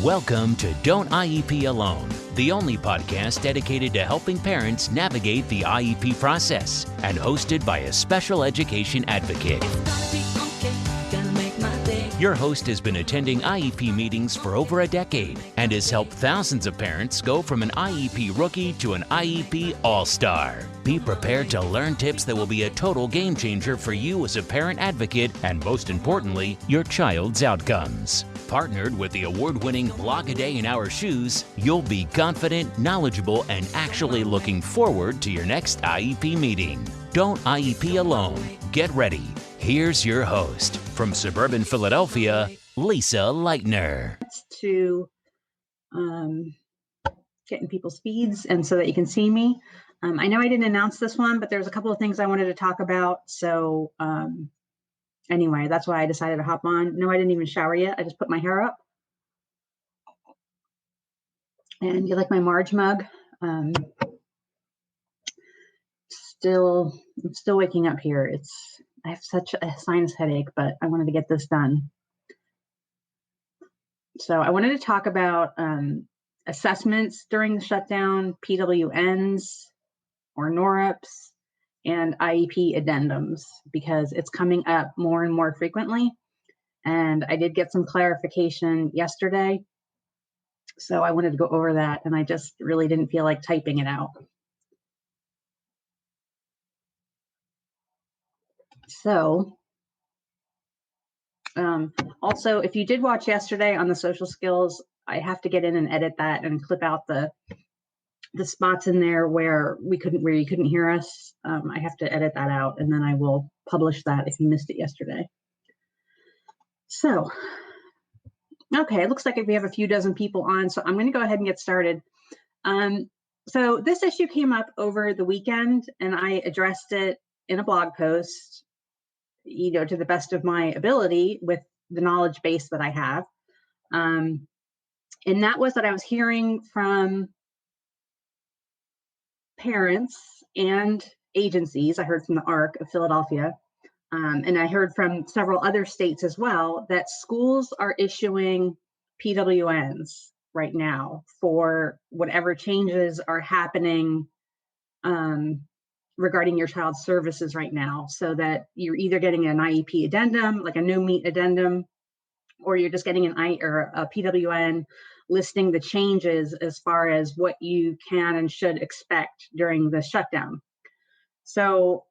Welcome to Don't IEP Alone, the only podcast dedicated to helping parents navigate the IEP process and hosted by a special education advocate. Your host has been attending IEP meetings for over a decade and has helped thousands of parents go from an IEP rookie to an IEP all-star. Be prepared to learn tips that will be a total game changer for you as a parent advocate and, most importantly, your child's outcomes. Partnered with the award-winning Blog a Day in Our Shoes, you'll be confident, knowledgeable, and actually looking forward to your next IEP meeting. Don't IEP alone. Get ready. Here's your host from suburban Philadelphia, Lisa Leitner. To getting people's feeds and so that you can see me. I know I didn't announce this one, but there's a couple of things I wanted to talk about. So anyway, that's why I decided to hop on. No, I didn't even shower yet. I just put my hair up. And you like my Marge mug? I'm still waking up here. I have such a sinus headache, but I wanted to get this done. So I wanted to talk about assessments during the shutdown, PWNs or NORAPs, and IEP addendums, because it's coming up more and more frequently. And I did get some clarification yesterday. So I wanted to go over that, and I just really didn't feel like typing it out. So also, if you did watch yesterday on the social skills, I have to get in and edit that and clip out the spots in there where you couldn't hear us. I have to edit that out, and then I will publish that if you missed it yesterday. So, okay, it looks like we have a few dozen people on, so I'm going to go ahead and get started. So this issue came up over the weekend, and I addressed it in a blog post, to the best of my ability with the knowledge base that I have. And that was that I was hearing from parents and agencies. I heard from the ARC of Philadelphia, and I heard from several other states as well, that schools are issuing PWNs right now for whatever changes are happening regarding your child's services right now, so that you're either getting an IEP addendum, like a no-meet addendum, or you're just getting a PWN listing the changes as far as what you can and should expect during the shutdown. So,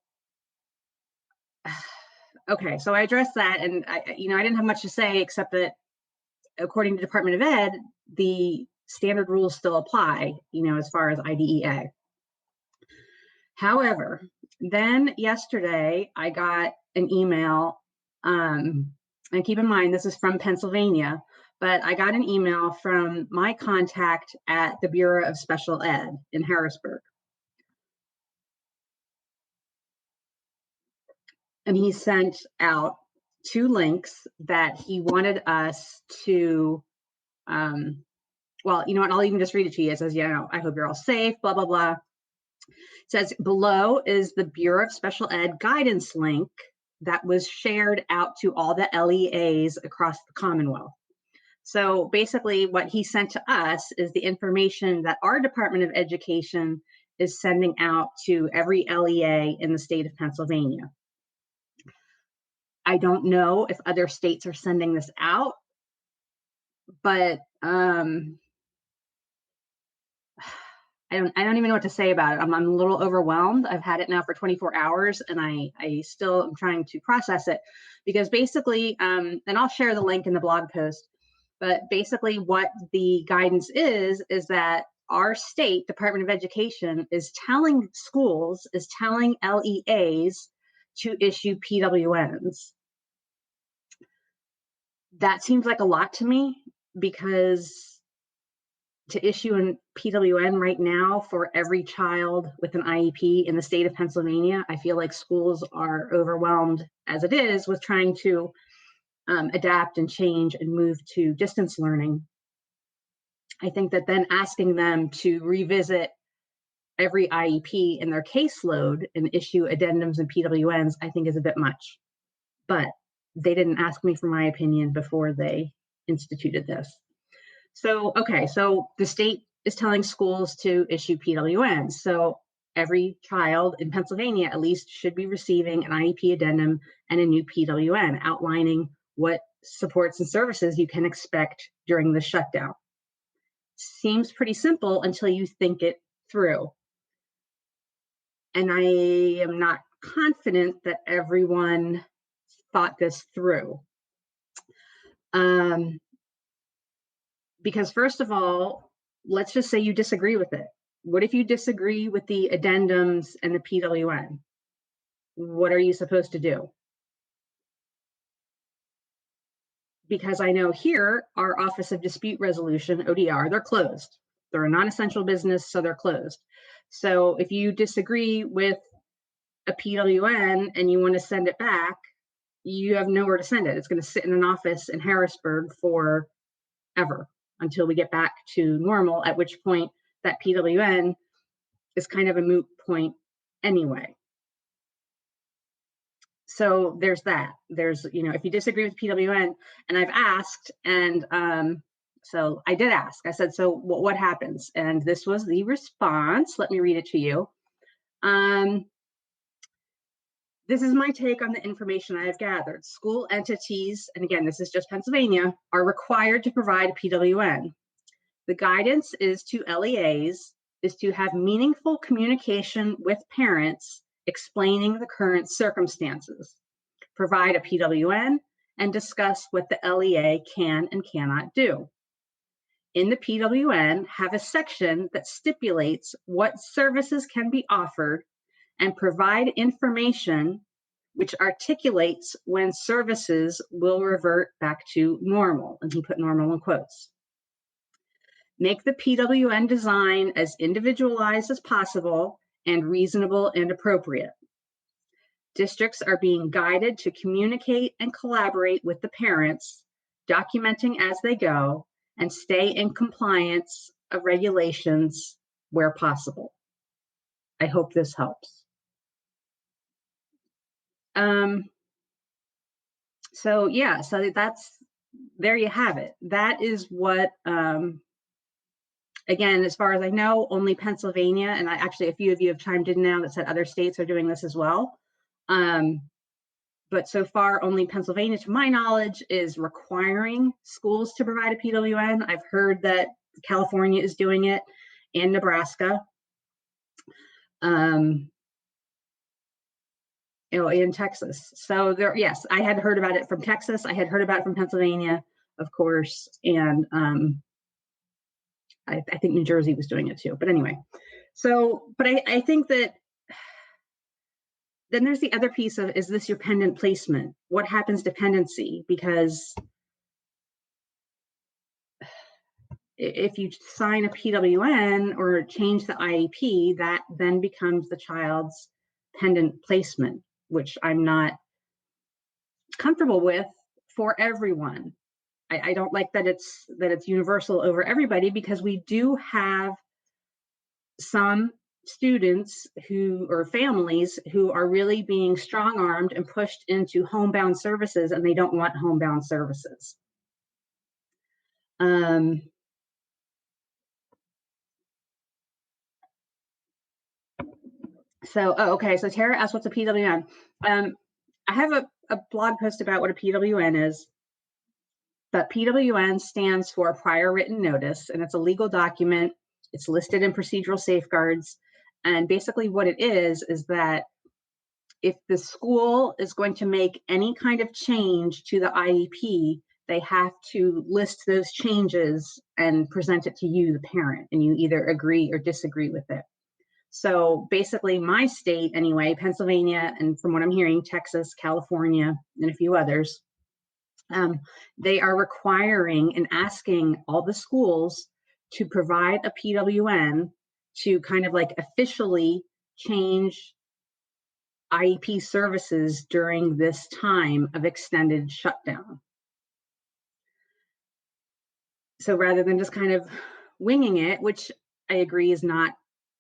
okay, so I addressed that, and I didn't have much to say except that according to Department of Ed, the standard rules still apply, as far as IDEA. However, then yesterday I got an email, and keep in mind this is from Pennsylvania, but I got an email from my contact at the Bureau of Special Ed in Harrisburg. And he sent out 2 links that he wanted us to, well, you know what, I'll even just read it to you. It says, I hope you're all safe, blah, blah, blah. It says below is the Bureau of Special Ed guidance link that was shared out to all the LEAs across the Commonwealth. So basically what he sent to us is the information that our Department of Education is sending out to every LEA in the state of Pennsylvania. I don't know if other states are sending this out, but I don't even know what to say about it. I'm a little overwhelmed. I've had it now for 24 hours, and I still am trying to process it, because basically, and I'll share the link in the blog post, but basically what the guidance is that our state Department of Education is telling schools, is telling LEAs to issue PWNs. That seems like a lot to me, because to issue a PWN right now for every child with an IEP in the state of Pennsylvania, I feel like schools are overwhelmed as it is with trying to adapt and change and move to distance learning. I think that then asking them to revisit every IEP in their caseload and issue addendums and PWNs, I think is a bit much. But they didn't ask me for my opinion before they instituted this. So, okay, so the state is telling schools to issue PWNs. So every child in Pennsylvania at least should be receiving an IEP addendum and a new PWN outlining what supports and services you can expect during the shutdown. Seems pretty simple until you think it through. And I am not confident that everyone thought this through. Because first of all, let's just say you disagree with it. What if you disagree with the addendums and the PWN? What are you supposed to do? Because I know here, our Office of Dispute Resolution, ODR, they're closed. They're a non-essential business, so they're closed. So if you disagree with a PWN and you want to send it back, you have nowhere to send it. It's going to sit in an office in Harrisburg forever until we get back to normal, at which point that PWN is kind of a moot point anyway. So there's that. There's, if you disagree with PWN, and I've asked, and so I did ask, I said, so what happens? And this was the response. Let me read it to you. This is my take on the information I have gathered. School entities, and again, this is just Pennsylvania, are required to provide a PWN. The guidance is to LEAs is to have meaningful communication with parents explaining the current circumstances, provide a PWN, and discuss what the LEA can and cannot do. In the PWN, have a section that stipulates what services can be offered and provide information which articulates when services will revert back to normal. And he put normal in quotes. Make the PWN design as individualized as possible and reasonable and appropriate. Districts are being guided to communicate and collaborate with the parents, documenting as they go, and stay in compliance of regulations where possible. I hope this helps. So that's, there you have it. That is what, again, as far as I know, only Pennsylvania, and actually a few of you have chimed in now that said other states are doing this as well. But so far, only Pennsylvania, to my knowledge, is requiring schools to provide a PWN. I've heard that California is doing it and Nebraska. In Texas. So there, yes, I had heard about it from Texas. I had heard about it from Pennsylvania, of course, and I think New Jersey was doing it too. But anyway, but I think that then there's the other piece of, is this your pendant placement? What happens to pendency? Because if you sign a PWN or change the IEP, that then becomes the child's pendant placement, which I'm not comfortable with for everyone. I don't like that it's universal over everybody, because we do have some students or families who are really being strong-armed and pushed into homebound services, and they don't want homebound services. Okay, so Tara asked, what's a PWN? I have a blog post about what a PWN is. But PWN stands for prior written notice, and it's a legal document. It's listed in procedural safeguards. And basically what it is that if the school is going to make any kind of change to the IEP, they have to list those changes and present it to you, the parent, and you either agree or disagree with it. So basically my state anyway, Pennsylvania, and from what I'm hearing, Texas, California, and a few others, they are requiring and asking all the schools to provide a PWN to kind of like officially change IEP services during this time of extended shutdown. So rather than just kind of winging it, which I agree is not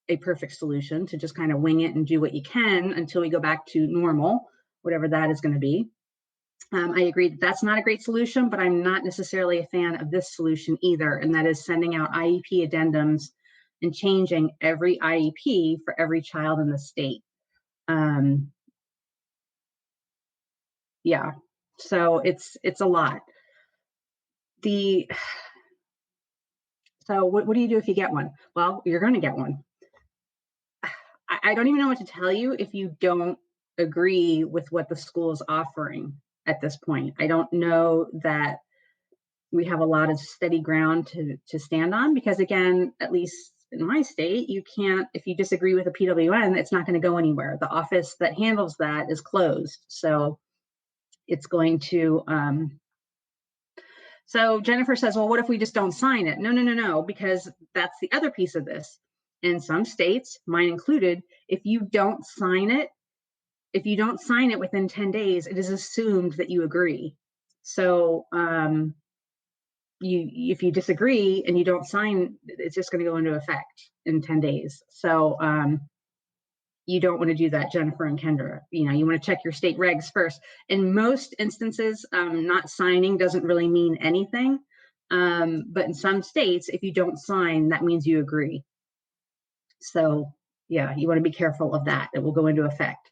a perfect solution, to just kind of wing it and do what you can until we go back to normal, whatever that is going to be. I agree that that's not a great solution, but I'm not necessarily a fan of this solution either, and that is sending out IEP addendums and changing every IEP for every child in the state. Yeah, so it's a lot. So what do you do if you get one? Well, you're going to get one. I don't even know what to tell you if you don't agree with what the school is offering at this point. I don't know that we have a lot of steady ground to stand on, because again, at least in my state, you can't, if you disagree with a PWN, it's not going to go anywhere. The office that handles that is closed. So it's going to, so Jennifer says, well, what if we just don't sign it? No, because that's the other piece of this. In some states, mine included, if you don't sign it within 10 days, it is assumed that you agree. So if you disagree and you don't sign, it's just going to go into effect in 10 days. So you don't want to do that, Jennifer and Kendra. You want to check your state regs first. In most instances, not signing doesn't really mean anything. But in some states, if you don't sign, that means you agree. So yeah, you want to be careful of that. It will go into effect.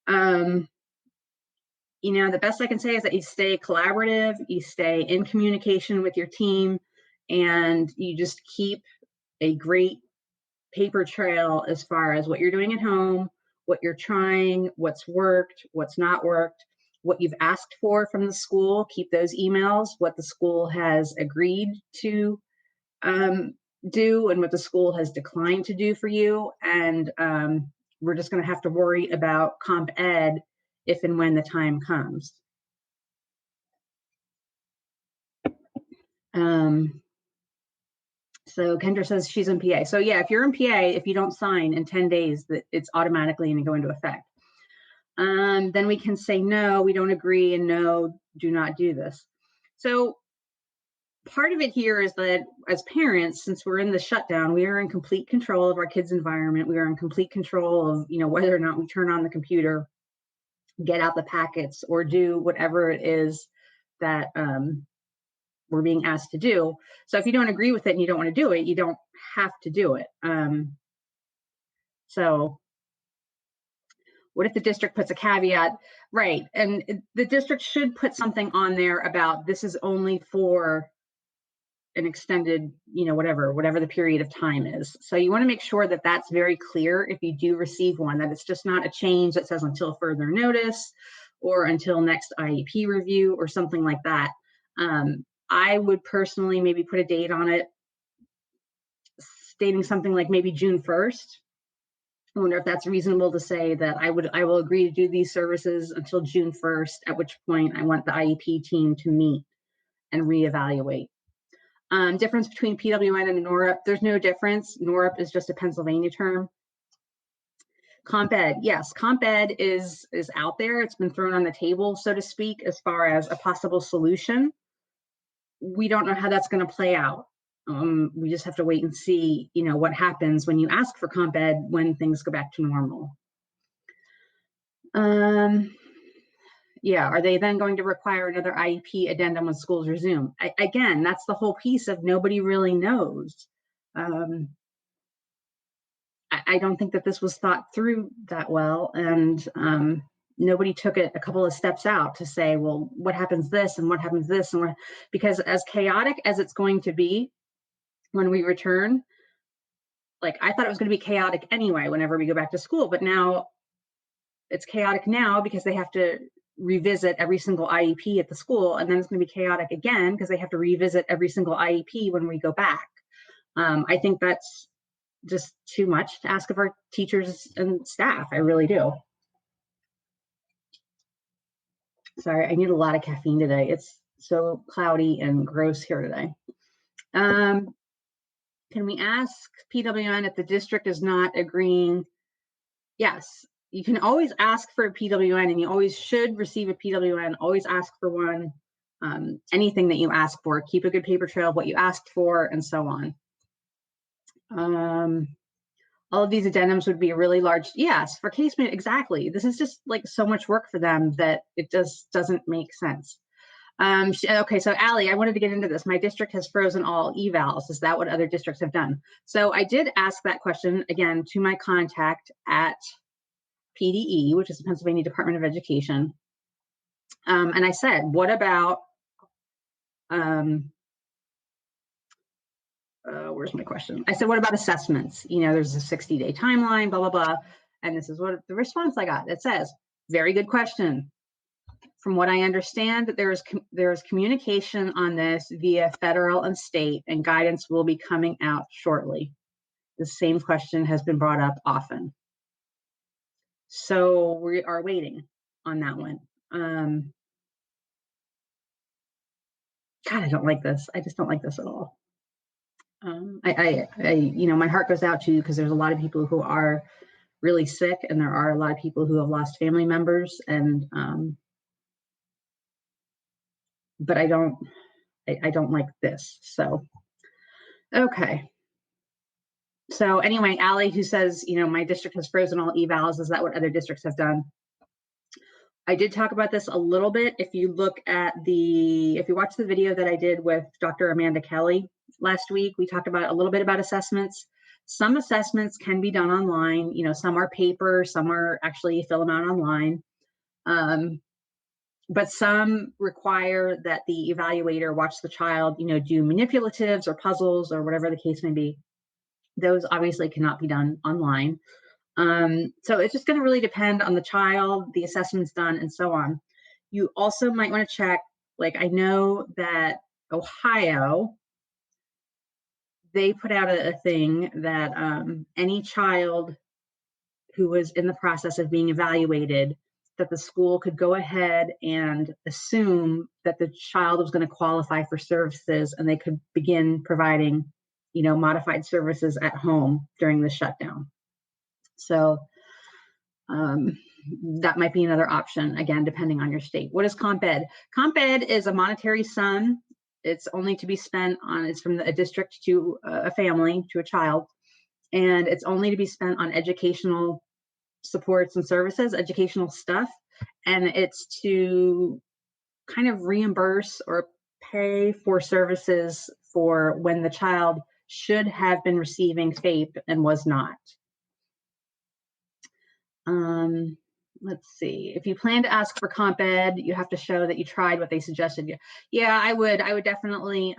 The best I can say is that you stay collaborative, you stay in communication with your team, and you just keep a great paper trail as far as what you're doing at home, what you're trying, what's worked, what's not worked, what you've asked for from the school. Keep those emails, what the school has agreed to do and what the school has declined to do for you. And we're just going to have to worry about comp ed if and when the time comes. So Kendra says she's in PA. So yeah, if you're in PA, if you don't sign in 10 days, that it's automatically going to go into effect. Then we can say, no, we don't agree, and no, do not do this. So part of it here is that as parents, since we're in the shutdown, we are in complete control of our kids' environment. We are in complete control of, whether or not we turn on the computer, get out the packets, or do whatever it is that we're being asked to do. So if you don't agree with it and you don't want to do it, you don't have to do it. So what if the district puts a caveat? Right. And the district should put something on there about this is only for an extended, whatever the period of time is. So you want to make sure that that's very clear if you do receive one, that it's just not a change that says until further notice or until next IEP review or something like that. I would personally maybe put a date on it, stating something like maybe June 1st. I wonder if that's reasonable to say that I will agree to do these services until June 1st, at which point I want the IEP team to meet and reevaluate. Difference between PWN and NORUP, there's no difference. NORUP is just a Pennsylvania term. Comp ed, yes, comp ed is out there. It's been thrown on the table, so to speak, as far as a possible solution. We don't know how that's going to play out. We just have to wait and see, what happens when you ask for comp ed when things go back to normal. Yeah, are they then going to require another IEP addendum when schools resume? Again, that's the whole piece of nobody really knows. I don't think that this was thought through that well, and nobody took it a couple of steps out to say, well, what happens this and what happens this, and because as chaotic as it's going to be when we return, like I thought it was going to be chaotic anyway whenever we go back to school, but now it's chaotic now because they have to revisit every single IEP at the school, and then it's going to be chaotic again because they have to revisit every single IEP when we go back. I think that's just too much to ask of our teachers and staff. I really do. Sorry, I need a lot of caffeine today. It's so cloudy and gross here today. Can we ask PWN if the district is not agreeing? Yes, you can always ask for a PWN, and you always should receive a PWN. Always ask for one. Anything that you ask for, keep a good paper trail of what you asked for, and so on. All of these addendums would be a really large, yes, for case management, exactly. This is just like so much work for them that it just doesn't make sense. Okay, so Allie, I wanted to get into this. My district has frozen all evals. Is that what other districts have done? So I did ask that question again to my contact at PDE, which is the Pennsylvania Department of Education. And I said, what about, where's my question? I said, what about assessments? You know, there's a 60-day timeline, blah, blah, blah. And this is what the response I got. It says, very good question. From what I understand, there is communication on this via federal and state, and guidance will be coming out shortly. The same question has been brought up often. So we are waiting on that one. God, I don't like this. I just don't like this at all. You know, my heart goes out to you because there's a lot of people who are really sick, and there are a lot of people who have lost family members, and but I don't like this. So, okay. So anyway, Allie, who says, you know, my district has frozen all evals. Is that what other districts have done? I did talk about this a little bit. If you watch the video that I did with Dr. Amanda Kelly last week, we talked about a little bit about assessments. Some assessments can be done online. You know, some are paper, some are actually fill them out online. But some require that the evaluator watch the child, you know, do manipulatives or puzzles or whatever the case may be. Those obviously cannot be done online. So it's just going to really depend on the child, the assessments done, and so on. You also might want to check, like I know that Ohio, they put out a thing that any child who was in the process of being evaluated, that the school could go ahead and assume that the child was going to qualify for services, and they could begin providing, you know, modified services at home during the shutdown. So that might be another option, again, depending on your state. What is comp ed? Comp ed is a monetary sum. It's only to be spent on, it's from a district to a family, to a child, and it's only to be spent on educational supports and services, educational stuff, and it's to kind of reimburse or pay for services for when the child should have been receiving FAPE and was not. Let's see. If you plan to ask for comp ed, you have to show that you tried what they suggested. Yeah, I would definitely,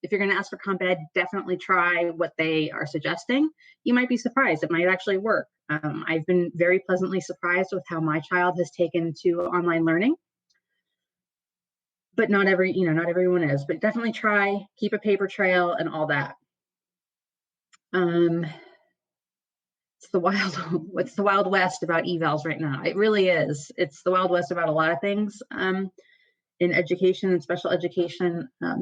if you're going to ask for comp ed, definitely try what they are suggesting. You might be surprised. It might actually work. I've been very pleasantly surprised with how my child has taken to online learning. But not everyone is, but definitely try, keep a paper trail and all that. It's the Wild West about evals right now. It really is. It's the Wild West about a lot of things in education and special education. I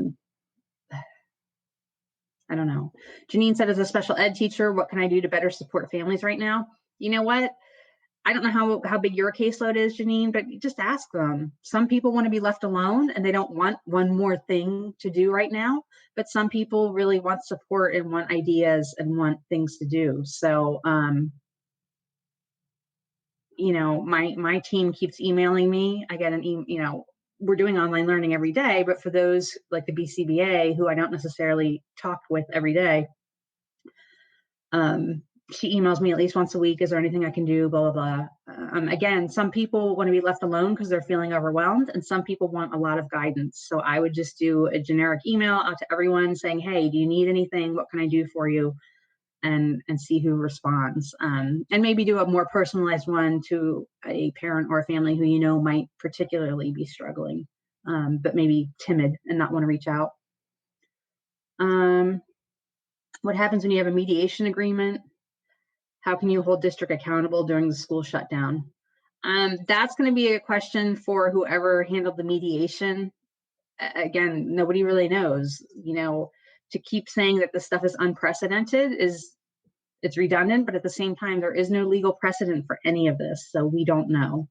don't know. Janine said, as a special ed teacher, what can I do to better support families right now? You know what? I don't know how big your caseload is, Janine, but just ask them. Some people want to be left alone and they don't want one more thing to do right now, but some people really want support and want ideas and want things to do. So, you know, my team keeps emailing me. I get an email, you know, we're doing online learning every day, but for those like the BCBA who I don't necessarily talk with every day, she emails me at least once a week. Is there anything I can do? Blah, blah, blah. Again, some people want to be left alone because they're feeling overwhelmed, and some people want a lot of guidance. So I would just do a generic email out to everyone saying, hey, do you need anything? What can I do for you? And see who responds. And maybe do a more personalized one to a parent or a family who you know might particularly be struggling, but maybe timid and not want to reach out. What happens when you have a mediation agreement? How can you hold district accountable during the school shutdown? That's going to be a question for whoever handled the mediation. Again, nobody really knows. You know, to keep saying that this stuff is unprecedented it's redundant, but at the same time, there is no legal precedent for any of this, so we don't know.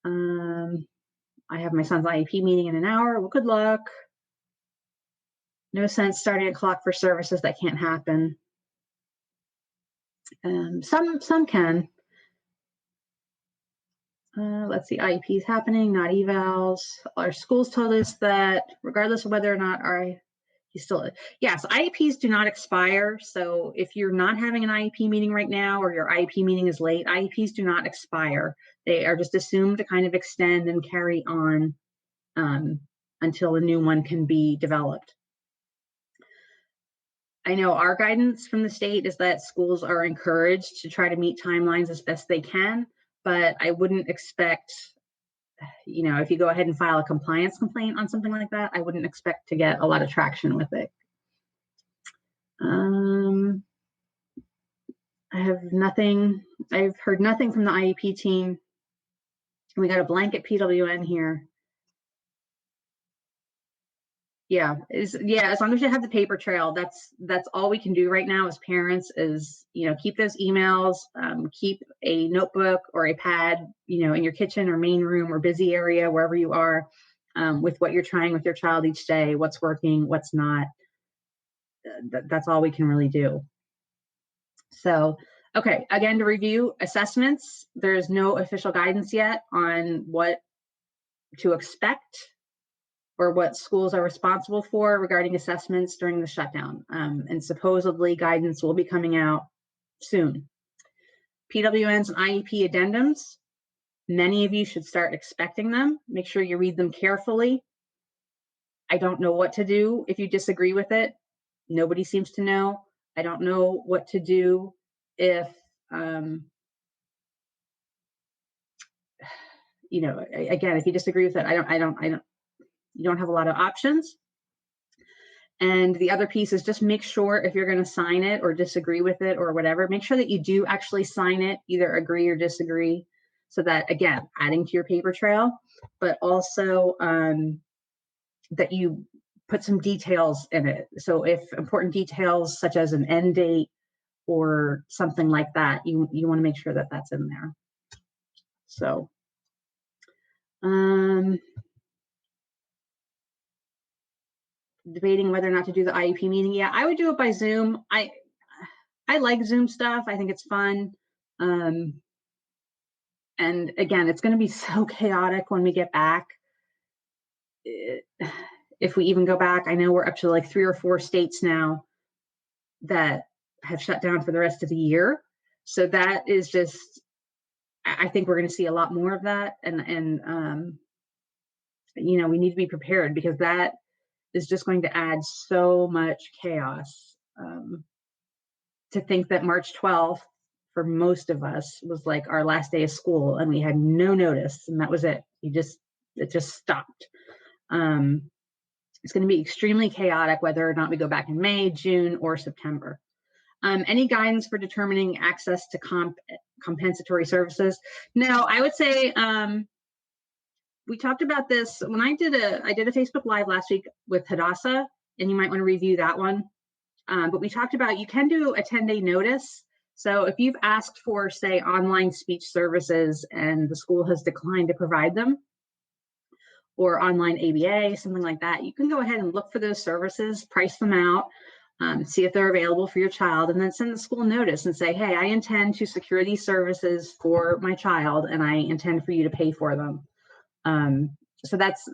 I have my son's IEP meeting in an hour. Well, good luck. No sense starting a clock for services that can't happen. Some can. Let's see, IEPs happening, not evals. Our schools told us that regardless of whether or not yes, IEPs do not expire. So if you're not having an IEP meeting right now, or your IEP meeting is late, IEPs do not expire. They are just assumed to kind of extend and carry on until a new one can be developed. I know our guidance from the state is that schools are encouraged to try to meet timelines as best they can, but I wouldn't expect, if you go ahead and file a compliance complaint on something like that, I wouldn't expect to get a lot of traction with it. I've heard nothing from the IEP team. We got a blanket PWN here. Yeah, as long as you have the paper trail, that's all we can do right now as parents is, keep those emails, keep a notebook or a pad, in your kitchen or main room or busy area, wherever you are, with what you're trying with your child each day, what's working, what's not. That's all we can really do. So, okay, again, to review assessments, there's no official guidance yet on what to expect or what schools are responsible for regarding assessments during the shutdown. And supposedly guidance will be coming out soon. PWNs and IEP addendums, many of you should start expecting them. Make sure you read them carefully. I don't know what to do if you disagree with it. Nobody seems to know. I don't know what to do if, again, if you disagree with it, you don't have a lot of options. And the other piece is just make sure if you're going to sign it or disagree with it or whatever, make sure that you do actually sign it, either agree or disagree, so that, again, adding to your paper trail, but also that you put some details in it. So if important details such as an end date or something like that, you want to make sure that that's in there. So debating whether or not to do the IEP meeting. Yeah, I would do it by Zoom. I like Zoom stuff. I think it's fun. And again, it's going to be so chaotic when we get back. If we even go back, I know we're up to like 3 or 4 states now that have shut down for the rest of the year. So that is just, I think we're going to see a lot more of that. And we need to be prepared, because that is just going to add so much chaos. To think that March 12th for most of us was like our last day of school, and we had no notice, and that was it. It just stopped. It's going to be extremely chaotic whether or not we go back in May, June, or September. Any guidance for determining access to compensatory services? No, I would say we talked about this when I did a Facebook Live last week with Hadassah, and you might want to review that one. But we talked about, you can do a 10-day notice. So if you've asked for, say, online speech services and the school has declined to provide them, or online ABA, something like that, you can go ahead and look for those services, price them out, see if they're available for your child, and then send the school notice and say, hey, I intend to secure these services for my child, and I intend for you to pay for them. So that's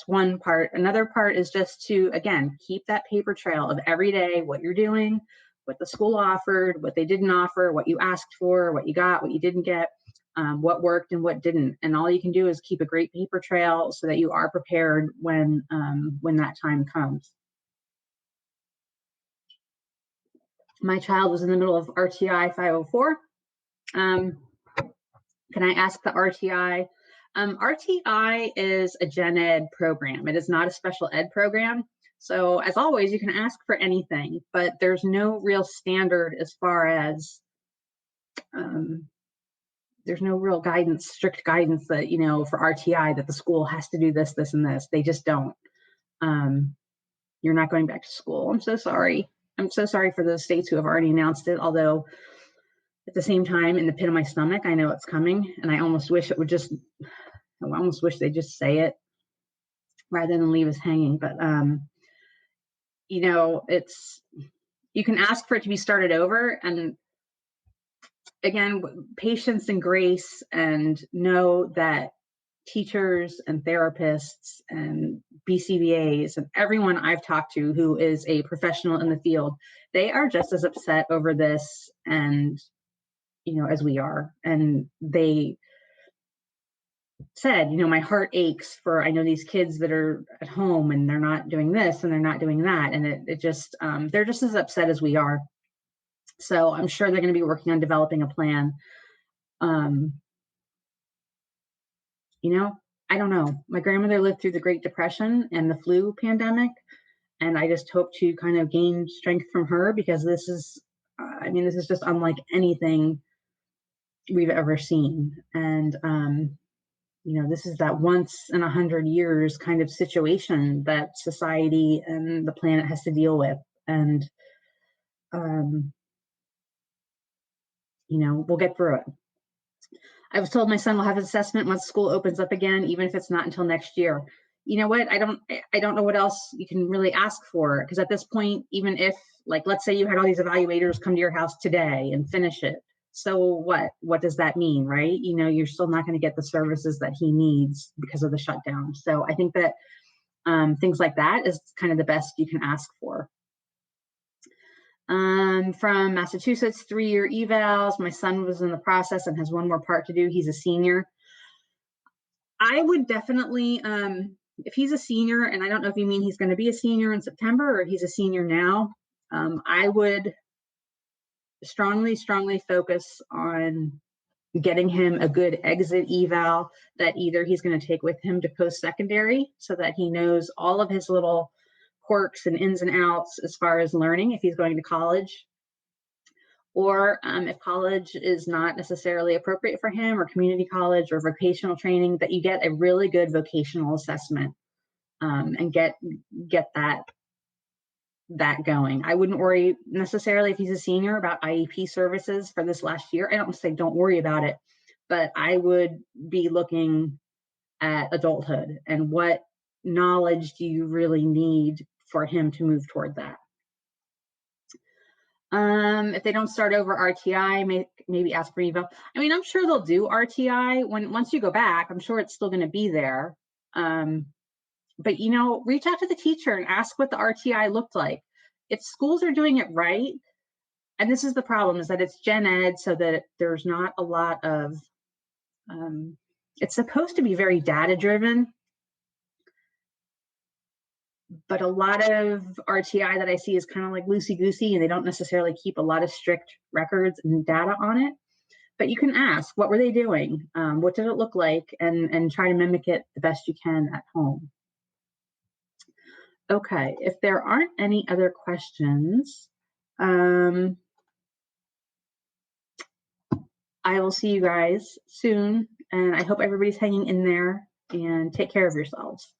one part. Another part is just to, again, keep that paper trail of every day, what you're doing, what the school offered, what they didn't offer, what you asked for, what you got, what you didn't get, what worked and what didn't. And all you can do is keep a great paper trail so that you are prepared when that time comes. My child was in the middle of RTI 504. Can I ask the RTI? RTI is a gen ed program. It is not a special ed program. So as always, you can ask for anything, but there's no real standard as far as, there's no real guidance, strict guidance that, for RTI that the school has to do this, this, and this. They just don't. You're not going back to school. I'm so sorry. I'm so sorry for those states who have already announced it, although at the same time, in the pit of my stomach, I know it's coming, and I almost wish they'd just say it rather than leave us hanging. But, you can ask for it to be started over, and again, patience and grace, and know that teachers and therapists and BCBAs and everyone I've talked to who is a professional in the field, they are just as upset over this and, as we are. And they said, my heart aches for, I know these kids that are at home and they're not doing this and they're not doing that. And it just, they're just as upset as we are. So I'm sure they're going to be working on developing a plan. I don't know. My grandmother lived through the Great Depression and the flu pandemic, and I just hope to kind of gain strength from her, because this is just unlike anything we've ever seen. And, this is that once in 100 years kind of situation that society and the planet has to deal with. And, we'll get through it. I was told my son will have an assessment once school opens up again, even if it's not until next year. You know what? I don't know what else you can really ask for, because at this point, even if, let's say you had all these evaluators come to your house today and finish it, so what does that mean, right? You're still not going to get the services that he needs because of the shutdown. So I think that things like that is kind of the best you can ask for. From Massachusetts, 3-year evals. My son was in the process and has one more part to do. He's a senior. I would definitely, if he's a senior, and I don't know if you mean he's going to be a senior in September or he's a senior now, I would strongly focus on getting him a good exit eval that either he's going to take with him to post-secondary, so that he knows all of his little quirks and ins and outs as far as learning if he's going to college, or if college is not necessarily appropriate for him, or community college or vocational training, that you get a really good vocational assessment and get that going. I wouldn't worry necessarily if he's a senior about IEP services for this last year. I don't say don't worry about it, but I would be looking at adulthood and what knowledge do you really need for him to move toward that. If they don't start over RTI, maybe ask for eval. I'm sure they'll do RTI once you go back. I'm sure it's still going to be there. But reach out to the teacher and ask what the RTI looked like. If schools are doing it right, and this is the problem, is that it's gen ed, so that there's not a lot of, it's supposed to be very data driven, but a lot of RTI that I see is kind of like loosey-goosey, and they don't necessarily keep a lot of strict records and data on it. But you can ask, what were they doing? What did it look like? And try to mimic it the best you can at home. Okay, if there aren't any other questions, I will see you guys soon, and I hope everybody's hanging in there, and take care of yourselves.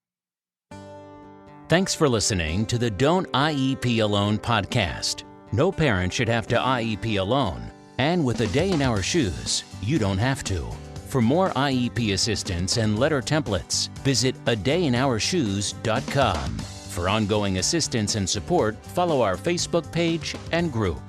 Thanks for listening to the Don't IEP Alone podcast. No parent should have to IEP alone, and with a day in our shoes, you don't have to. For more IEP assistance and letter templates, visit adayinourshoes.com. For ongoing assistance and support, follow our Facebook page and group.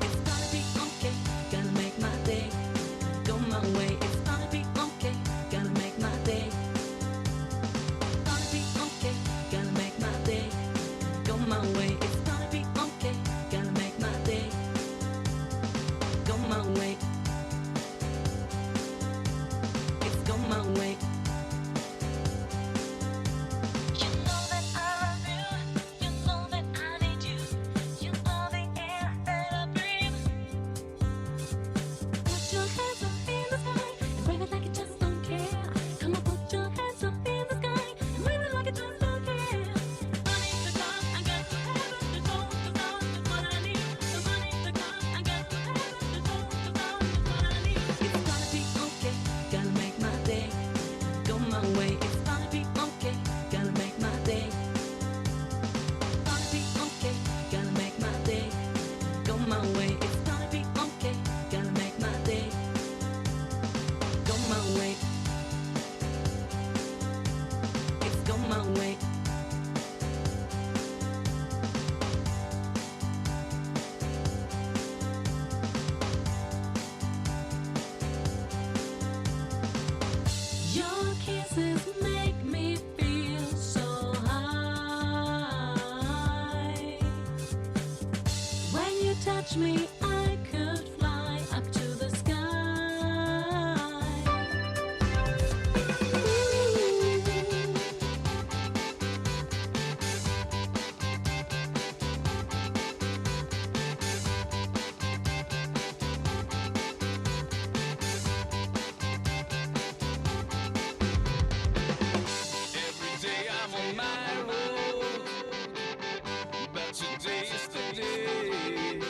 what your day's today.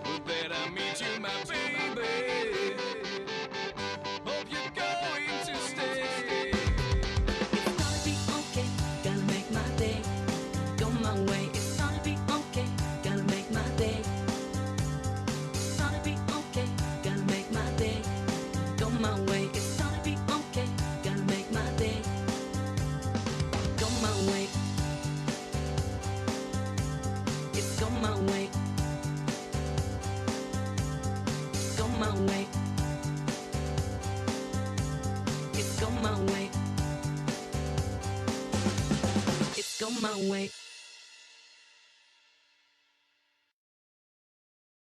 With that I meet you, my baby. Hope you're going to stay. It's gonna be okay, gonna make my day. Go my way, it's gonna be okay, gonna make my day. It's gonna be okay, gonna make my day. Go my way, it's gonna be okay, gonna make my day. Go my way. It's go my way. Go my way. It's go my way. It's go my way.